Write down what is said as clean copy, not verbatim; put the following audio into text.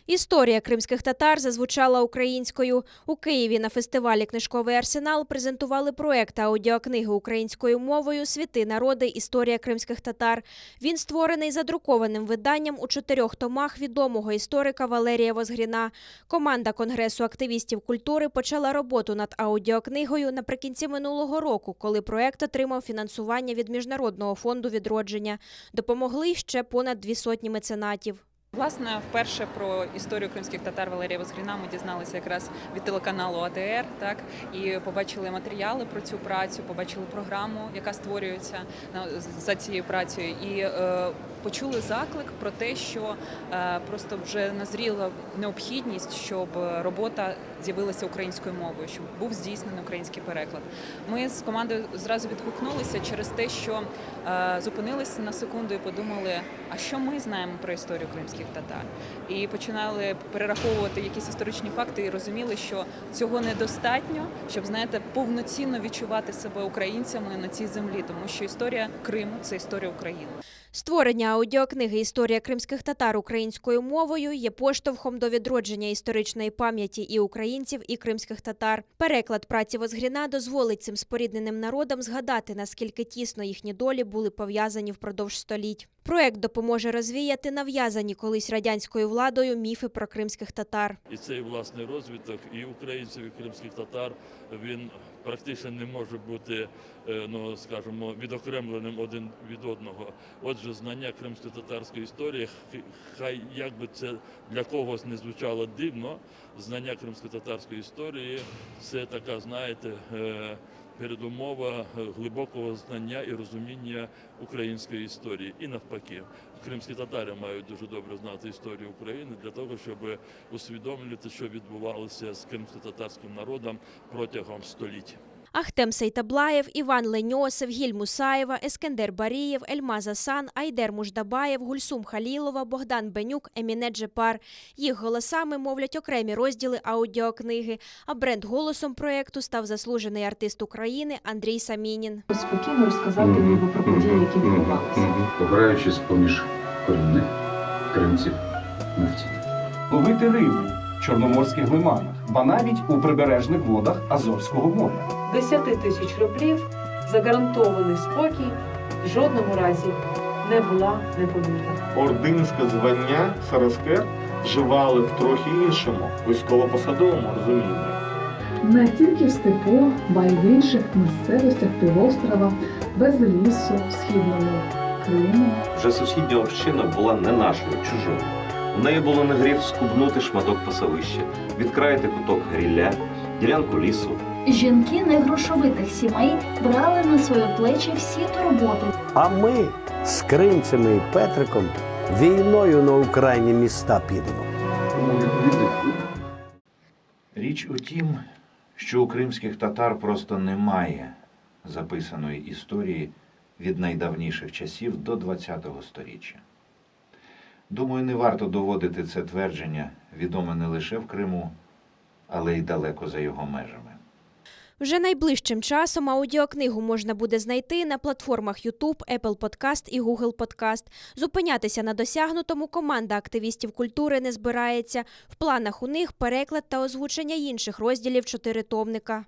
Історія кримських татар зазвучала українською. У Києві на фестивалі «Книжковий арсенал» презентували проект аудіокниги українською мовою «Світи народи. Історія кримських татар». Він створений задрукованим виданням у 4 томах відомого історика Валерія Возгріна. Команда Конгресу активістів культури почала роботу над аудіокнигою наприкінці минулого року, коли проект отримав фінансування від Міжнародного фонду відродження. Допомогли ще понад 200 меценатів. Власне, вперше про історію кримських татар Валерія Возгріна ми дізналися якраз від телеканалу АТР, і побачили матеріали про цю працю, побачили програму, яка створюється за цією працею, і почули заклик про те, що просто вже назріла необхідність, щоб робота з'явилася українською мовою, щоб був здійснений український переклад. Ми з командою зразу відгукнулися через те, що зупинилися на секунду і подумали, а що ми знаємо про історію кримських татар. І починали перераховувати якісь історичні факти і розуміли, що цього недостатньо, щоб, повноцінно відчувати себе українцями на цій землі, тому що історія Криму – це історія України. Створення аудіокниги «Історія кримських татар» українською мовою є поштовхом до відродження історичної пам'яті і українців, і кримських татар. Переклад праці Возгріна дозволить цим спорідненим народам згадати, наскільки тісно їхні долі були пов'язані впродовж століть. Проект допоможе розвіяти нав'язані колись радянською владою міфи про кримських татар. І цей власний розвиток і українців, і кримських татар, він практично не може бути, відокремленим один від одного. Отже, знання кримсько-татарської історії, хай як би це для когось не звучало дивно, знання кримсько-татарської історії – це така, передумова глибокого знання і розуміння української історії. І навпаки, кримські татари мають дуже добре знати історію України для того, щоб усвідомлювати, що відбувалося з кримсько-татарським народом протягом століть. Ахтем Сейтаблаєв, Іван Леньосов, Гіль Мусаєва, Ескендер Барієв, Ельмаз Асан, Айдер Муждабаєв, Гульсум Халілова, Богдан Бенюк, Еміне Джепар. Їх голосами мовлять окремі розділи аудіокниги. А бренд-голосом проєкту став заслужений артист України Андрій Самінін. Спокійно розказати ніби про події, які відбувалися. Обираючись поміж корінних кримців, мовців. Ловити рибу в чорноморських лиманах, ба навіть у прибережних водах Азовського моря. 10 тисяч рублів, загарантований спокій, в жодному разі не була непомірна. Ординське звання Сараскер вживали в трохи іншому військово-посадовому розумінні. Не тільки в степу, ба й в інших місцевостях півострова, без лісу, в східному Криму. Вже сусідня община була не нашою, чужою. У неї було не гріх скубнути шматок пасовища, відкраїти куток грілля, ділянку лісу. Жінки негрошовитих сімей брали на свої плечі всі турботи. А ми з Кримцями і Петриком війною на Україні міста підемо. Річ у тім, що у кримських татар просто немає записаної історії від найдавніших часів до ХХ століття. Думаю, не варто доводити це твердження, відоме не лише в Криму, але й далеко за його межами. Вже найближчим часом аудіокнигу можна буде знайти на платформах YouTube, Apple Podcast і Google Podcast. Зупинятися на досягнутому команда активістів культури не збирається. В планах у них переклад та озвучення інших розділів 4-томника.